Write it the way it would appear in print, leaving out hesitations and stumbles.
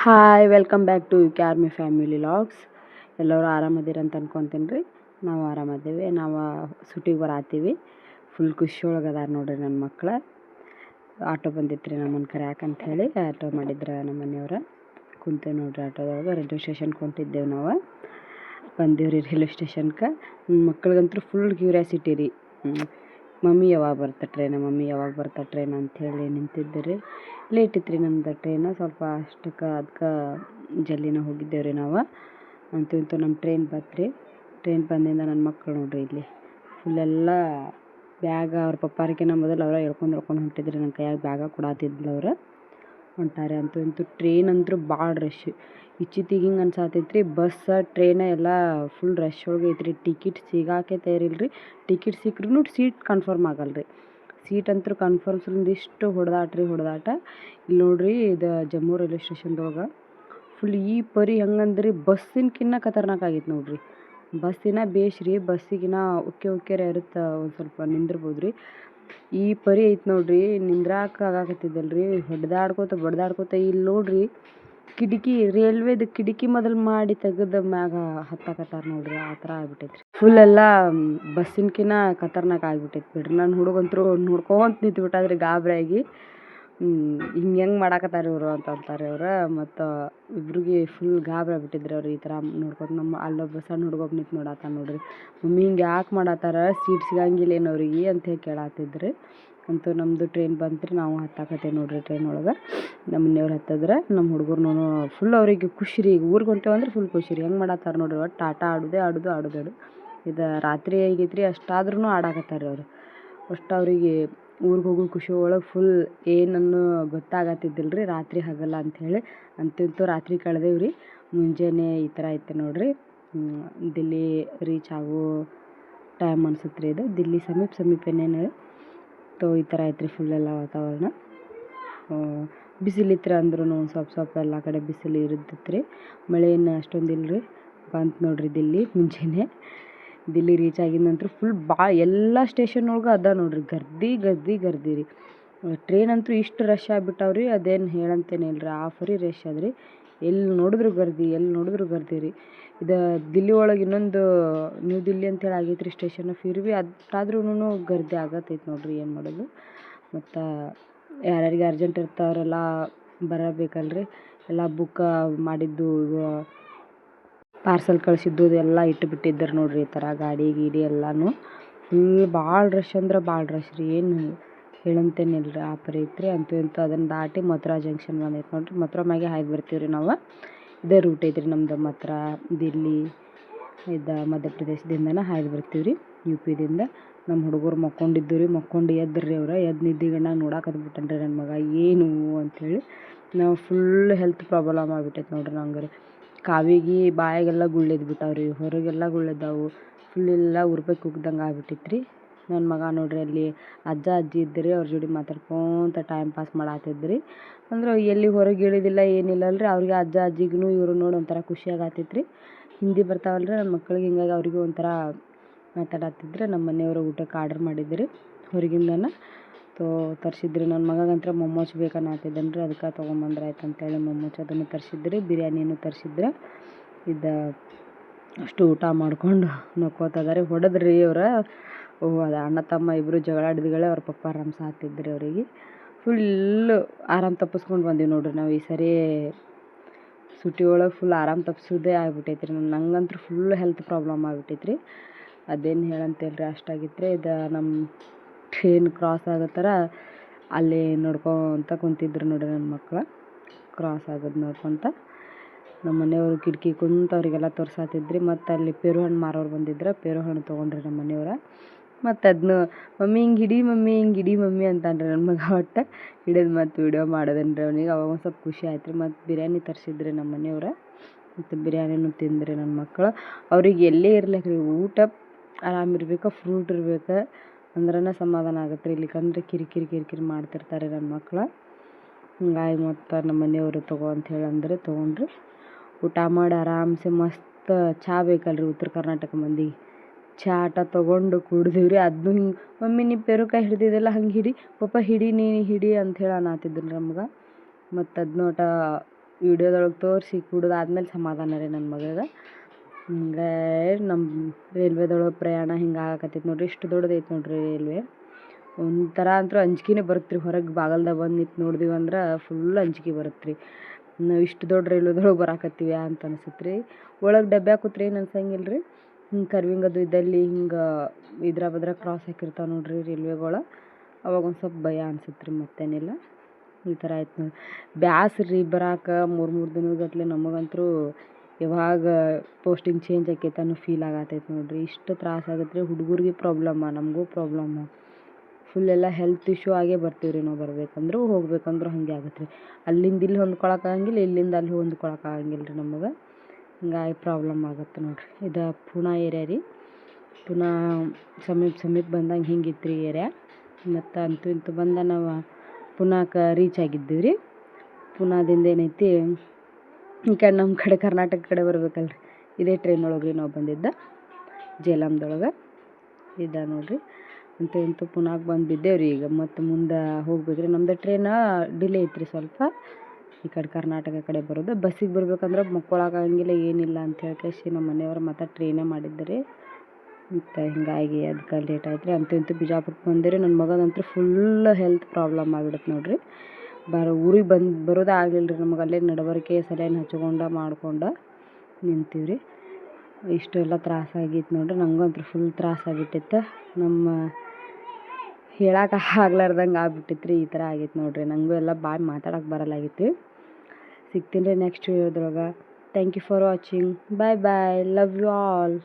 Hi welcome back to ಕ್ಯಾರ್ಮಿ family logs. ಎಲ್ಲರೂ ಆರಾಮದಿರ ಅಂತ ಅನ್ಕೊತೀನಿ ರೀ. ನಾವು ಆರಾಮದೇವಿ. ನಾವು ಸುಟ್ಟಿಗೆ ಬರತ್ತೀವಿ. ಫುಲ್ ಖುಷಿ ಒಳಗೆ ಅದಾರ ನೋಡ್ರಿ ನನ್ನ ಮಕ್ಳು. ಆಟೋ ಬಂದಿತ್ತು ರೀ ನಮ್ಮನ್ನು ಕರ್ಯಾಕ ಅಂಥೇಳಿ ಆಟೋ ಮಾಡಿದ್ರೆ ನಮ್ಮ ಮನೆಯವ್ರ. ಕುಂತೇವೆ ನೋಡ್ರಿ ಆಟೋದೊಳಗೆ. ರೈಲ್ವೆ ಸ್ಟೇಷನ್ಗೆ ಹೊಂಟಿದ್ದೇವೆ ನಾವು. ಬಂದೀವಿ ರೀ ರೈಲ್ವೆ ಸ್ಟೇಷನ್ಗೆ. ಮಕ್ಳಿಗಂತೂ ಫುಲ್ ಕ್ಯೂರಿಯಾಸಿಟಿ ರೀ. ಮಮ್ಮಿ ಯಾವಾಗ ಬರ್ತಾ ಟ್ರೈನ್ ಅಂಥೇಳಿ ನಿಂತಿದ್ದೆ. ಲೇಟ್ ಇತ್ತು ರೀ ನಮ್ದು ಟ್ರೈನು. ಸ್ವಲ್ಪ ಅಷ್ಟಕ್ಕೆ ಅದಕ್ಕೆ ಜಲ್ದಿನ ಹೋಗಿದ್ದೇವೆ ರೀ ನಾವು. ಅಂತೂ ನಮ್ಮ ಟ್ರೈನ್ ಬಂತು. ಟ್ರೈನ್ ಬಂದಿಂದ ನನ್ನ ಮಕ್ಕಳು ನೋಡ್ರಿ ಇಲ್ಲಿ ಫುಲ್ಲೆಲ್ಲ ಬ್ಯಾಗ ಅವ್ರ ಪಪ್ಪಾರಿಕಿನ ಮೊದಲು ಅವರ ಹೇಳ್ಕೊಂಡು ಹೊಂಟಿದ್ರಿ. ನನ್ನ ಕೈಯಾಗ ಬ್ಯಾಗ ಕೊಡತ್ತಿದ್ಲು ಅವ್ರು ಹೊಂಟಾರೆ. ಅಂತೂ ಟ್ರೈನ್ ಅಂತೂ ಭಾಳ ರಶ್. ಇಚ್ಚಿತಿಗೆ ಹಿಂಗೆ ಅನ್ಸಾತೈತ್ರಿ. ಬಸ್ ಟ್ರೈನ ಎಲ್ಲ ಫುಲ್ ರಶ್ ಒಳಗೆ ಐತ್ರಿ. ಟಿಕೆಟ್ ಸಿಗಾಕೆ ತಯಾರಿಲ್ಲ ರೀ. ಟಿಕೆಟ್ ಸಿಕ್ಕರೂ ಸೀಟ್ ಕನ್ಫರ್ಮ್ ಆಗಲ್ಲ ರೀ. ಸೀಟ್ ಅಂತೂ ಕನ್ಫರ್ಮ್ಸ್ಲಿಂದ ಇಷ್ಟು ಹೊಡೆದಾಟ ಇಲ್ಲಿ ನೋಡ್ರಿ. ಇದು ಜಮ್ಮು ರೈಲ್ವೆ ಸ್ಟೇಷನ್ದೊಳಗೆ ಫುಲ್ ಈ ಪರಿ ಹೆಂಗಂದ್ರಿ ಬಸ್ಸಿನಕಿನ್ನ ಖತರ್ನಾಕ್ ಆಗೈತೆ ನೋಡ್ರಿ. ಬಸ್ಸಿನ ಬೇಸ್ರಿ, ಬಸ್ಸಿಗಿನ ಓಕೆ ಇರುತ್ತೆ, ಒಂದು ಸ್ವಲ್ಪ ನಿಂದಿರ್ಬೋದು ರೀ. ಈ ಪರಿ ಐತೆ ನೋಡ್ರಿ, ನಿಂದ್ರಾಕ ಆಗಾಕತ್ತಿದ್ದಲ್ರಿ. ಬಡ್ದಾಡ್ಕೋತ ಇಲ್ಲಿ ನೋಡ್ರಿ ರೈಲ್ವೇದ ಕಿಟಕಿ ಮೊದಲು ಮಾಡಿ ತೆಗೆದ ಮ್ಯಾಗ ಹತ್ತಾಕತ್ತಾರ ನೋಡ್ರಿ. ಆ ಥರ ಆಗ್ಬಿಟ್ಟೈತ್ರಿ. ಫುಲ್ ಎಲ್ಲ ಬಸ್ಸಿನಕಿನ್ನ ಖತರ್ನಾಕ್ ಆಗ್ಬಿಟ್ಟೈತಿ ಬಿಡ್ರಿ. ನನ್ನ ಹುಡುಗಂತರೂ ನೋಡ್ಕೊಂತ ನಿಂತ್ಬಿಟ್ಟಾದ್ರಿ ಗಾಬರಿಯಾಗಿ. ಹೆಂಗೆ ಮಾಡಾಕತ್ತಾರೆ ಇವರು ಅಂತ ಅಂತಾರೆ ಇವ್ರು. ಮತ್ತು ಇಬ್ರಿಗೆ ಫುಲ್ ಗಾಬರಿ ಆಗ್ಬಿಟ್ಟಿದ್ರಿ ಅವ್ರು. ಈ ಥರ ನೋಡ್ಕೊತ ಅಲ್ಲೊಬ್ಬ ಸಣ್ಣ ಹುಡುಗ ನಿಂತು ನೋಡತ್ತಾನ ನೋಡ್ರಿ. ಮಮ್ಮಿ ಹಿಂಗೆ ಯಾಕೆ ಮಾಡತ್ತಾರ, ಸೀಟ್ ಸಿಗಂಗಿಲ್ಲ ಏನು ಅವ್ರಿಗೆ ಅಂತ ಹೇಳಿ ಕೇಳತ್ತಿದ್ರಿ. ಅಂತೂ ನಮ್ಮದು ಟ್ರೈನ್ ಬಂತು. ನಾವು ಹತ್ತಾಕತ್ತೇವೆ ನೋಡ್ರಿ ಟ್ರೈನ್ ಒಳಗೆ. ನಮ್ಮ ಮನೆಯವ್ರು ಹತ್ತಿದ್ರೆ ನಮ್ಮ ಹುಡುಗರು ಫುಲ್ ಅವ್ರಿಗೆ ಖುಷಿ ರೀ. ಈಗ ಊರಿಗೆ ಹೊಂಟೇವಂದ್ರೆ ಫುಲ್ ಖುಷಿ ರೀ. ಹೆಂಗೆ ಮಾಡತ್ತಾರ ನೋಡ್ರಿ. ಒಟ್ಟು ಆಟ ಆಡೋದು. ಇದು ರಾತ್ರಿ ಆಗೈತ್ರಿ, ಅಷ್ಟಾದ್ರೂ ಆಡಾಕತ್ತಾರೆ ಅವರು. ಅಷ್ಟು ಅವರಿಗೆ ಊರಿಗೆ ಹೋಗೋ ಖುಷಿ ಒಳಗೆ ಫುಲ್ ಏನನ್ನು ಗೊತ್ತಾಗತ್ತಿದ್ದಿಲ್ಲ ರೀ. ರಾತ್ರಿ ಹಗಲ್ಲ ಅಂಥೇಳಿ. ಅಂತೂ ರಾತ್ರಿ ಕಳೆದೇವ್ರಿ. ಮುಂಜಾನೆ ಈ ಥರ ಐತೆ ನೋಡ್ರಿ. ದಿಲ್ಲಿ ರೀಚ್ ಆಗೋ ಟೈಮ್ ಅನ್ಸುತ್ತೆ ರೀ ಇದು. ದಿಲ್ಲಿ ಸಮೀಪನೇನು ಈ ಥರ ಐತ್ರಿ ಫುಲ್ಲೆಲ್ಲ ವಾತಾವರಣ. ಬಿಸಿಲಿತ್ತು ಅಂದ್ರೂ ಸ್ವಲ್ಪ ಎಲ್ಲ ಕಡೆ ಬಿಸಿಲು ಇರುತ್ತಿತ್ತು ರೀ. ಮಳೆ ಏನು ಅಷ್ಟೊಂದು ಇಲ್ಲ ರೀ. ಬಂತು ನೋಡ್ರಿ ದಿಲ್ಲಿ ಮುಂಜಾನೆ. ದಿಲ್ಲಿ ರೀಚ್ ಆಗಿದ್ದಂತೂ ಫುಲ್ ಎಲ್ಲ ಸ್ಟೇಷನ್ ಒಳಗೆ ಅದ ನೋಡ್ರಿ. ಗರ್ದಿ ರೀ. ಟ್ರೈನ್ ಅಂತೂ ಇಷ್ಟು ರಶ್ ಆಗ್ಬಿಟ್ಟಾವ್ರಿ. ಅದೇನು ಹೇಳಂತೇನೆ ಇಲ್ರಿ. ಆಫರಿ ರಶ್ ಅದ್ರಿ. ಎಲ್ಲಿ ನೋಡಿದ್ರು ಗರ್ದಿ ರೀ. ಇದು ದಿಲ್ಲಿ ಒಳಗೆ ಇನ್ನೊಂದು ನ್ಯೂ ದಿಲ್ಲಿ ಅಂತೇಳಿ ಆಗೈತೆ ರೀ ಸ್ಟೇಷನ್. ಫಿರ್ವಿ ಅಷ್ಟಾದ್ರೂ ಗರ್ದಿ ಆಗತ್ತೈತೆ ನೋಡ್ರಿ. ಏನು ಮಾಡೋದು. ಮತ್ತು ಯಾರ್ಯಾರಿಗೆ ಅರ್ಜೆಂಟ್ ಇರ್ತಾವ್ರೆಲ್ಲ ಬರಬೇಕಲ್ರಿ. ಎಲ್ಲ ಬುಕ್ ಮಾಡಿದ್ದು ಪಾರ್ಸಲ್ ಕಳಿಸಿದ್ದು ಎಲ್ಲ ಇಟ್ಟುಬಿಟ್ಟಿದ್ದಾರೆ ನೋಡ್ರಿ. ಈ ಥರ ಗಾಡಿ ಎಲ್ಲನೂ ಫುಲ್ ಭಾಳ ರಶ್ ಅಂದ್ರೆ ಭಾಳ ರಶ್ ರೀ. ಏನು ಹೇಳಂತೇನಿಲ್ಲ ರೀ. ಆ ಪರಿ ಐತ್ರಿ. ಅಂತೂ ಅದನ್ನು ದಾಟಿ ಮಥುರಾ ಜಂಕ್ಷನ್ ಬಂದೈತೆ ನೋಡ್ರಿ. ಮಥುರಾ ಮ್ಯಾಗೆ ಹಾಯ್ದು ಬರ್ತೀವಿ ರೀ ನಾವು. ಇದೇ ರೂಟ್ ಐತ್ರಿ ನಮ್ದು. ಮಥುರಾ, ದಿಲ್ಲಿ, ಇದು ಮಧ್ಯಪ್ರದೇಶದಿಂದನೇ ಹಾಯ್ದು ಬರ್ತೀವಿ ರೀ. ಯು ಪಿದಿಂದ. ನಮ್ಮ ಹುಡುಗರು ಮಕ್ಕೊಂಡು ಎದ್ರಿ ಅವ್ರು. ಎದ್ದು ನಿದ್ದಿಗಣ್ಣ ನೋಡಾಕತ್ಬಿಟ್ಟನ್ರಿ ನನ್ನ ಮಗ ಏನು ಅಂಥೇಳಿ. ನಾವು ಫುಲ್ ಹೆಲ್ತ್ ಪ್ರಾಬ್ಲಮ್ ಆಗ್ಬಿಟ್ಟೈತೆ ನೋಡ್ರಿ ನಂಗೆ ರೀ. ಕಾವಿಗೆ ಬಾಯಾಗೆಲ್ಲ ಗುಳ್ಳೆದ್ದು ಬಿಟ್ಟಾವ್ರಿ. ಹೊರಗೆಲ್ಲ ಗುಳ್ಳೆದ್ದಾವು. ಫುಲ್ಲೆಲ್ಲ ಉರ್ಬೇಕು ಕುಗ್ದಂಗೆ ಆಗ್ಬಿಟ್ಟಿತ್ತು ರೀ. ನನ್ನ ಮಗ ನೋಡ್ರಿ ಅಲ್ಲಿ ಅಜ್ಜ ಅಜ್ಜಿ ಇದ್ರಿ. ಅವ್ರ ಜೋಡಿ ಮಾತಾಡ್ಕೊಂತ ಟೈಮ್ ಪಾಸ್ ಮಾಡತ್ತಿದ್ರಿ. ಅಂದ್ರೆ ಎಲ್ಲಿ ಹೊರಗೆ ಇಳಿದಿಲ್ಲ ಏನಿಲ್ಲ ಅಲ್ರಿ. ಅವ್ರಿಗೆ ಅಜ್ಜ ಅಜ್ಜಿಗೂ ಇವರು ನೋಡಿ ಒಂಥರ ಖುಷಿ ಆಗತ್ತಿತ್ತು ರೀ. ಹಿಂದಿ ಬರ್ತಾವಲ್ರಿ ನನ್ನ ಮಕ್ಳಿಗೆ. ಹಿಂಗಾಗಿ ಅವ್ರಿಗೂ ಒಂಥರ ಮಾತಾಡತ್ತಿದ್ರೆ. ನಮ್ಮ ಮನೆಯವರು ಊಟಕ್ಕೆ ಆರ್ಡ್ರ್ ಮಾಡಿದ್ರಿ ಹೊರಗಿಂದನ. ತರಿಸಿದ್ರಿ. ನನ್ನ ಮಗಗಂತ್ರ ಮೊಮ್ಮೋಸ್ ಬೇಕನ್ನತ್ತಿದ್ದನ್ರಿ. ಅದಕ್ಕೆ ತೊಗೊಂಬಂದ್ರೆ ಆಯ್ತು ಅಂತೇಳಿ ಮೊಮ್ಮೋಸ್ ಅದನ್ನು ತರಿಸಿದ್ರಿ. ಬಿರಿಯಾನಿನೂ ತರಿಸಿದ್ರೆ. ಇದು ಅಷ್ಟು ಊಟ ಮಾಡ್ಕೊಂಡು ನಕ್ಕೋತದಾರೆ. ಹೊಡೆದ್ರಿ ಅವ್ರು. ಅದು ಅಣ್ಣ ತಮ್ಮ ಇಬ್ಬರು ಜಗಳ ಆಡಿದ್ಗಳೇ ಅವ್ರ ಪಪ್ಪ ರಂಸಾತಿದ್ರಿ ಅವರಿಗೆ. ಫುಲ್ಲು ಆರಾಮ್ ತಪ್ಪಿಸ್ಕೊಂಡು ಬಂದೀವಿ ನೋಡ್ರಿ ನಾವು ಈ ಸರಿ. ಸುಟ್ಟಿ ಒಳಗೆ ಫುಲ್ ಆರಾಮ್ ತಪ್ಪಿಸೋದೇ ಆಗ್ಬಿಟ್ಟೈತೆ ರೀ. ನಂಗಂತೂ ಫುಲ್ ಹೆಲ್ತ್ ಪ್ರಾಬ್ಲಮ್ ಆಗ್ಬಿಟ್ಟೈತೆ ರೀ. ಅದೇನು ಹೇಳಂತೇಳ್ರಿ ಅಷ್ಟಾಗಿತ್ತು ರೀ. ಇದು ನಮ್ಮ ಟ್ರೈನ್ ಕ್ರಾಸ್ ಆಗೋ ಥರ ಅಲ್ಲಿ ನೋಡ್ಕೊತ ಕುಂತಿದ್ರು ನೋಡ್ರಿ ನನ್ನ ಮಕ್ಳು. ಕ್ರಾಸ್ ಆಗೋದು ನೋಡ್ಕೊತ ನಮ್ಮ ಮನೆಯವರು ಕಿಟಕಿ ಕುಂತು ಅವರಿಗೆಲ್ಲ ತೋರ್ಸಾತಿದ್ರಿ. ಮತ್ತು ಅಲ್ಲಿ ಪೇರು ಹಣ್ಣು ಮಾರೋರು ಬಂದಿದ್ರು. ಪೇರು ಹಣ್ಣು ತೊಗೊಂಡ್ರಿ ನಮ್ಮ ಮನೆಯವ್ರು. ಮತ್ತು ಅದನ್ನು ಮಮ್ಮಿ ಹಿಂಗೆ ಹಿಡಿ ಮಮ್ಮಿ ಅಂತಾನ್ರಿ ನನ್ನ ಮಗ. ಒಟ್ಟು ಹಿಡಿದು ಮತ್ತು ವೀಡಿಯೋ ಮಾಡೋದನ್ರಿ ಅವನಿಗೆ. ಅವಾಗ ಒಂದು ಸ್ವಲ್ಪ ಖುಷಿ ಆಯ್ತು ರೀ. ಮತ್ತು ಬಿರಿಯಾನಿ ತರಿಸಿದ್ರಿ ನಮ್ಮ ಮನೆಯವ್ರು. ಮತ್ತು ಬಿರಿಯಾನಿನೂ ತಿಂದ್ರಿ ನನ್ನ ಮಕ್ಕಳು. ಅವ್ರಿಗೆ ಎಲ್ಲೇ ಇರ್ಲಿಕ್ಕೆ ರೀ ಊಟ ಆರಾಮಿರ್ಬೇಕು, ಫ್ರೂಟ್ ಇರ್ಬೇಕು ಅಂದ್ರೇ ಸಮಾಧಾನ ಆಗುತ್ತೆ ರೀ. ಇಲ್ಲಿಕಂದ್ರೆ ಕಿರಿಕಿರಿ ಮಾಡ್ತಿರ್ತಾರೆ ನನ್ನ ಮಕ್ಳು. ಹಿಂಗಾಗಿ ಮತ್ತು ನಮ್ಮ ಮನೆಯವರು ತಗೋ ಅಂತ ಹೇಳಂದ್ರೆ ತೊಗೊಂಡ್ರಿ. ಊಟ ಮಾಡಿ ಆರಾಮ್ಸೆ ಮಸ್ತ್ ಚಹಾ ಬೇಕಲ್ರಿ ಉತ್ತರ ಕರ್ನಾಟಕ ಮಂದಿಗೆ. ಚಾಟ ತೊಗೊಂಡು ಕುಡ್ದೀವ್ರಿ. ಅದನ್ನೂ ಹಿಂಗೆ ಮಮ್ಮಿ ನೀ ಪೇರುಕಾಯಿ ಹಿಡ್ದಿದ್ದೆಲ್ಲ ಹಂಗೆ ಹಿಡಿ ಪಪ್ಪ, ನೀನು ಹಿಡಿ ಅಂಥೇಳಿ ಅನ್ನತ್ತಿದ್ರು ನಮ್ಗೆ. ಮತ್ತು ಅದನ್ನೋಟ ವಿಡಿಯೋದೊಳಗೆ ತೋರಿಸಿ ಕುಡ್ದಾದ್ಮೇಲೆ ಸಮಾಧಾನ ರೀ ನನ್ನ ಮಗಗೆ. ಹಿಂಗೆ ನಮ್ಮ ರೈಲ್ವೆದೊಳಗೆ ಪ್ರಯಾಣ ಹಿಂಗೆ ಆಗಕತ್ತೈತೆ ನೋಡಿರಿ. ಇಷ್ಟು ದೊಡ್ಡದೈತೆ ನೋಡಿರಿ ರೈಲ್ವೆ. ಒಂಥರ ಅಂತೂ ಅಂಜಿಕೆನೇ ಬರುತ್ತೆ ರೀ. ಹೊರಗೆ ಬಾಗಲ್ದಾಗ ಬಂದು ನಿಂತು ನೋಡಿದ್ವಿ ಅಂದ್ರೆ ಫುಲ್ ಅಂಜಿಕೆ ಬರುತ್ತೆ ರೀ. ನಾವು ಇಷ್ಟು ದೊಡ್ಡ ರೈಲ್ವೆದೊಳಗೆ ಬರಾಕತ್ತೀವಿ ಅಂತ ಅನ್ಸುತ್ತೆ ರೀ. ಒಳಗೆ ಡಬ್ಬ್ಯಾಗ ಕೂತ್ರೆ ಏನು ಅನ್ಸಂಗಿಲ್ಲ ರೀ. ಹಿಂಗೆ ಕರ್ವಿಂಗ್ ಅದು ಇದ್ದಲ್ಲಿ ಹಿಂಗೆ ಇದ್ರ ಬದ್ರ ಕ್ರಾಸ್ ಹಾಕಿರ್ತಾವೆ ನೋಡಿರಿ ರೈಲ್ವೆಗಳು. ಅವಾಗ ಒಂದು ಸ್ವಲ್ಪ ಭಯ ಅನ್ಸುತ್ತೆ ರೀ, ಮತ್ತೇನಿಲ್ಲ. ಈ ಥರ ಆಯ್ತು ನೋಡಿ. ಬ್ಯಾಸ್ರ ರೀ ಬರಾಕ 3 ದಿನಗಟ್ಲೆ. ನಮಗಂತೂ ಯಾವಾಗ ಪೋಸ್ಟಿಂಗ್ ಚೇಂಜ್ ಆಕೈತೆ ಅನ್ನೋ ಫೀಲ್ ಆಗತೈತೆ ನೋಡಿರಿ. ಇಷ್ಟು ತ್ರಾಸ ಆಗತ್ತೆ ರೀ. ಹುಡುಗರಿಗೆ ಪ್ರಾಬ್ಲಮ್ಮ, ನಮಗೂ ಪ್ರಾಬ್ಲಮ್ಮು. ಫುಲ್ ಎಲ್ಲ ಹೆಲ್ತ್ ಇಶ್ಯೂ ಆಗೇ ಬರ್ತೀವಿ ರೀ ನಾವು. ಬರ್ಬೇಕಂದ್ರೂ ಹೋಗ್ಬೇಕಂದ್ರೂ ಹಾಗೆ ಆಗತ್ತೆ ರೀ. ಅಲ್ಲಿಂದ ಇಲ್ಲಿ ಹೊಂದ್ಕೊಳಕ್ಕಾಗಂಗಿಲ್ಲ, ಇಲ್ಲಿಂದ ಅಲ್ಲಿ ಹೊಂದ್ಕೊಳಕ್ಕಾಗಂಗಿಲ್ಲ ರೀ ನಮಗೆ. ಹಿಂಗಾಗಿ ಪ್ರಾಬ್ಲಮ್ ಆಗುತ್ತೆ ನೋಡಿರಿ. ಇದು ಪೂನಾ ಏರಿಯಾ ರೀ. ಪೂನಾ ಸಮೀಪ ಬಂದಂಗೆ ಹಿಂಗಿತ್ತು ರೀ ಏರಿಯಾ. ಮತ್ತು ಅಂತೂ ಇಂತೂ ಬಂದ ನಾವು ಪೂನಾಕ್ಕೆ ರೀಚ್ ಆಗಿದ್ದೀವಿ ರೀ. ಪೂನಾದಿಂದ ಏನೈತಿ ಈ ಕಡೆ ನಮ್ಮ ಕಡೆ ಕರ್ನಾಟಕ ಕಡೆ ಬರ್ಬೇಕಲ್ಲ ರೀ. ಇದೇ ಟ್ರೈನ್ ಒಳಗೆ ರೀ ನಾವು ಬಂದಿದ್ದ, ಜೇಲಮ್ದೊಳಗೆ ಇದ್ದ ನೋಡಿರಿ. ಅಂತೂ ಇಂತೂ ಪೂನಾಗೆ ಬಂದು ಬಿದ್ದೇವೆ ರೀ. ಈಗ ಮತ್ತು ಮುಂದೆ ಹೋಗ್ಬೇಕು ರೀ. ನಮ್ಮದು ಟ್ರೈನ ಡಿಲೇ ಐತ್ರಿ ಸ್ವಲ್ಪ. ಈ ಕಡೆ ಕರ್ನಾಟಕ ಕಡೆ ಬರೋದು. ಬಸ್ಸಿಗೆ ಬರ್ಬೇಕಂದ್ರೆ ಮಕ್ಕೊಳಕ್ಕಾಗಂಗಿಲ್ಲ, ಏನಿಲ್ಲ ಅಂತ ಹೇಳ್ಕೇಸಿ ನಮ್ಮ ಮನೆಯವ್ರು ಮತ್ತು ಟ್ರೈನೇ ಮಾಡಿದ್ದಾರೆ. ಮತ್ತು ಹಿಂಗಾಗಿ ಅದಕ್ಕೆ ಲೇಟ್ ಆಯ್ತು ರೀ. ಅಂತೂ ಇಂತೂ ಬಿಜಾಪುರಕ್ಕೆ ಬಂದಿರಿ. ನನ್ನ ಮಗದಂತೂ ಫುಲ್ ಹೆಲ್ತ್ ಪ್ರಾಬ್ಲಮ್ ಆಗಿಬಿಡುತ್ತೆ ನೋಡಿರಿ. ಊರಿಗೆ ಬರೋದೇ ಆಗಲಿಲ್ಲ ರೀ ನಮಗೆ. ಅಲ್ಲೇ ನಡಬರ್ಕೆ ಸಲೈನ್ ಹಚ್ಕೊಂಡು ಮಾಡ್ಕೊಂಡು ನಿಂತೀವಿ ರೀ. ಇಷ್ಟೆಲ್ಲ ತ್ರಾಸಾಗೈತೆ ನೋಡಿರಿ. ನನಗಂತೂ ಫುಲ್ ತ್ರಾಸಾಗ್ಬಿಟ್ಟಿತ್ತು. ನಮ್ಮ ಹೇಳಕ್ಕೆ ಆಗ್ಲಾರ್ದಂಗೆ ಆಗ್ಬಿಟ್ಟಿತ್ತು ರೀ. ಈ ಥರ ಆಗೈತೆ ನೋಡಿರಿ. ನನಗೂ ಎಲ್ಲ ಬಾಯಿ ಮಾತಾಡೋಕೆ ಬರಲ್ಲಾಗಿತ್ತು. ಸಿಗ್ತೀನಿ ರೀ ನೆಕ್ಸ್ಟ್ ವಿಡಿಯೋದೊಳಗೆ. Thank you for watching. Bye bye. Love you all.